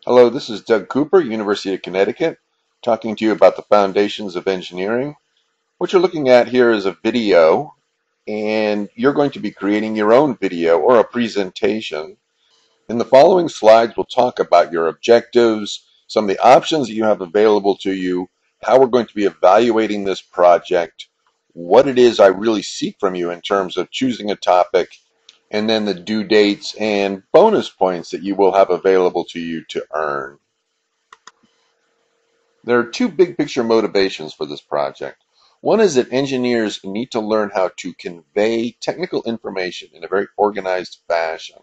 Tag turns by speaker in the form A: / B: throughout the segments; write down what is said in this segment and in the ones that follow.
A: Hello, this is Doug Cooper, University of Connecticut, talking to you about the foundations of engineering. What you're looking at here is a video, and you're going to be creating your own video or a presentation. In the following slides, we'll talk about your objectives, some of the options that you have available to you, how we're going to be evaluating this project, what it is I really seek from you in terms of choosing a topic, and then the due dates and bonus points that you will have available to you to earn. There are two big picture motivations for this project. One is that engineers need to learn how to convey technical information in a very organized fashion.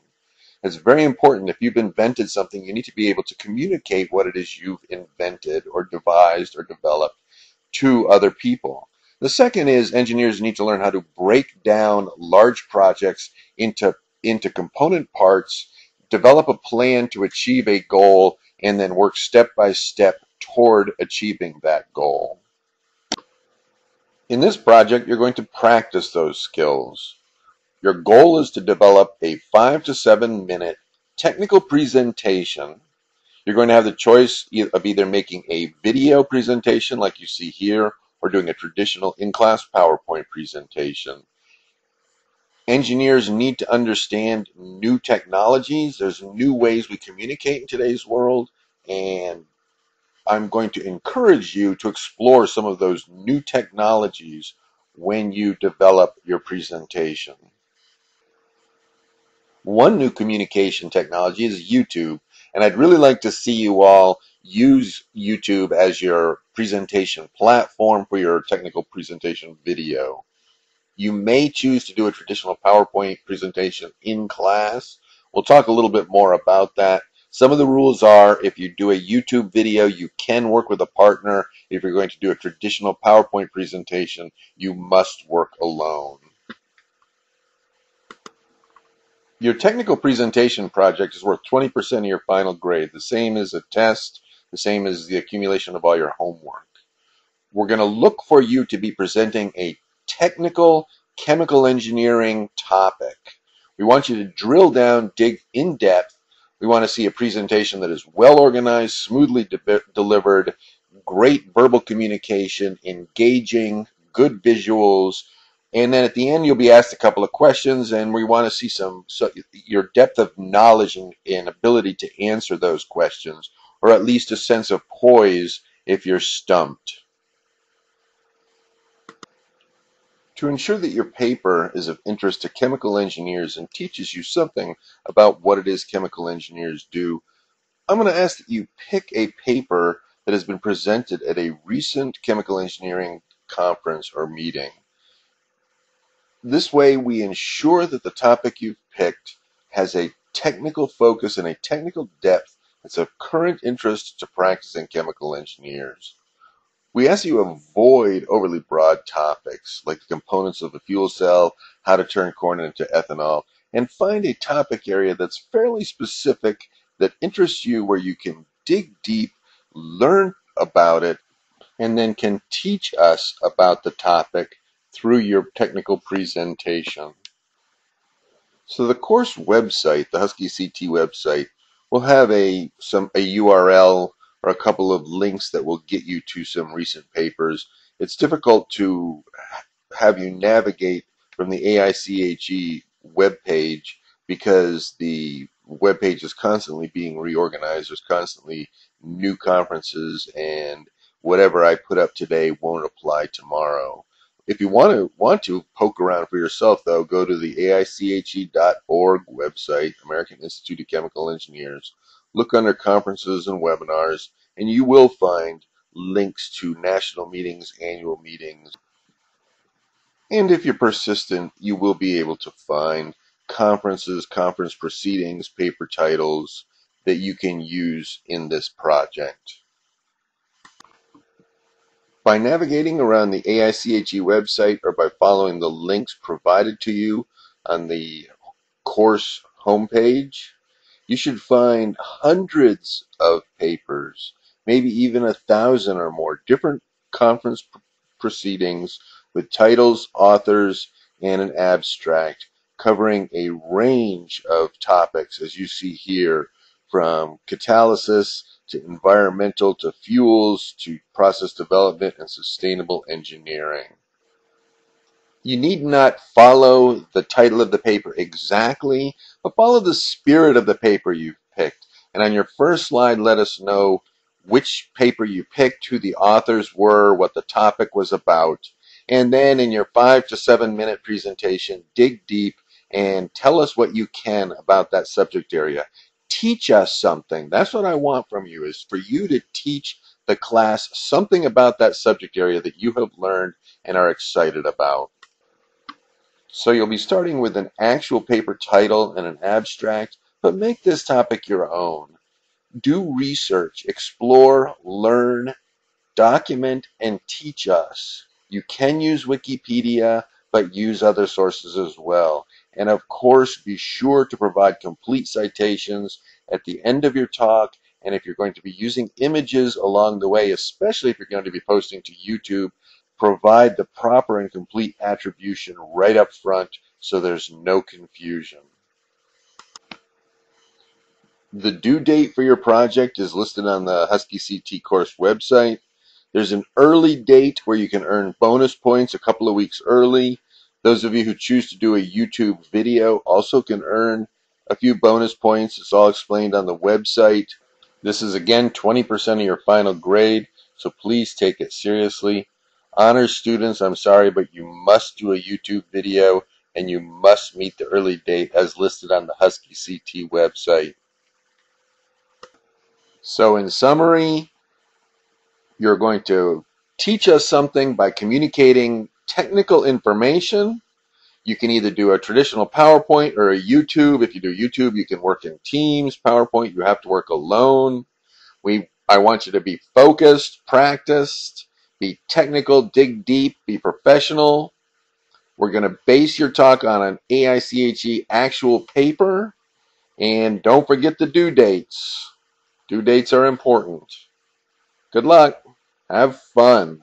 A: It's very important. If you've invented something, you need to be able to communicate what it is you've invented or devised or developed to other people. The second is engineers need to learn how to break down large projects into component parts, develop a plan to achieve a goal, and then work step by step toward achieving that goal. In this project, you're going to practice those skills. Your goal is to develop a 5 to 7 minute technical presentation. You're going to have the choice of either making a video presentation like you see here or doing a traditional in-class PowerPoint presentation. Engineers need to understand new technologies. There's new ways we communicate in today's world, and I'm going to encourage you to explore some of those new technologies when you develop your presentation. One new communication technology is YouTube, and I'd really like to see you all use YouTube as your presentation platform for your technical presentation video. You may choose to do a traditional PowerPoint presentation in class. We'll talk a little bit more about that. Some of the rules are if you do a YouTube video, you can work with a partner. If you're going to do a traditional PowerPoint presentation, you must work alone. Your technical presentation project is worth 20% of your final grade, the same as a test, the same as the accumulation of all your homework. We're going to look for you to be presenting a technical chemical engineering topic. We want you to drill down, dig in depth. We want to see a presentation that is well organized, smoothly delivered, great verbal communication, engaging, good visuals, and then at the end you'll be asked a couple of questions, and we want to see your depth of knowledge and ability to answer those questions, or at least a sense of poise if you're stumped. To ensure that your paper is of interest to chemical engineers and teaches you something about what it is chemical engineers do, I'm going to ask that you pick a paper that has been presented at a recent chemical engineering conference or meeting. This way we ensure that the topic you've picked has a technical focus and a technical depth that's of current interest to practicing chemical engineers. We ask you to avoid overly broad topics like the components of a fuel cell, how to turn corn into ethanol, and find a topic area that's fairly specific that interests you, where you can dig deep, learn about it, and then can teach us about the topic through your technical presentation. So the course website, the Husky CT website, will have a URL or a couple of links that will get you to some recent papers. It's difficult to have you navigate from the AICHE webpage because the webpage is constantly being reorganized. There's constantly new conferences, and whatever I put up today won't apply tomorrow. If you want to poke around for yourself, though, go to the aiche.org website, American Institute of Chemical Engineers. Look under conferences and webinars, and you will find links to national meetings, annual meetings. And if you're persistent, you will be able to find conferences, conference proceedings, paper titles that you can use in this project. By navigating around the AICHE website or by following the links provided to you on the course homepage, you should find hundreds of papers, maybe even 1,000 or more different conference proceedings with titles, authors, and an abstract covering a range of topics, as you see here, from catalysis to environmental to fuels to process development and sustainable engineering. You need not follow the title of the paper exactly, but follow the spirit of the paper you've picked. And on your first slide, let us know which paper you picked, who the authors were, what the topic was about. And then in your 5 to 7 minute presentation, dig deep and tell us what you can about that subject area. Teach us something. That's what I want from you, is for you to teach the class something about that subject area that you have learned and are excited about. So you'll be starting with an actual paper title and an abstract, but make this topic your own. Do research, explore, learn, document, and teach us. You can use Wikipedia, but use other sources as well. And of course, be sure to provide complete citations at the end of your talk. And if you're going to be using images along the way, especially if you're going to be posting to YouTube, provide the proper and complete attribution right up front so there's no confusion. The due date for your project is listed on the Husky CT course website. There's an early date where you can earn bonus points a couple of weeks early. Those of you who choose to do a YouTube video also can earn a few bonus points. It's all explained on the website. This is again 20% of your final grade, so please take it seriously. Honors students, I'm sorry, but you must do a YouTube video and you must meet the early date as listed on the Husky CT website. So in summary, you're going to teach us something by communicating technical information. You can either do a traditional PowerPoint or a YouTube. If you do YouTube, you can work in teams. PowerPoint, you have to work alone. I want you to be focused, practiced, be technical, dig deep, be professional. We're going to base your talk on an AICHE actual paper. And don't forget the due dates. Due dates are important. Good luck. Have fun.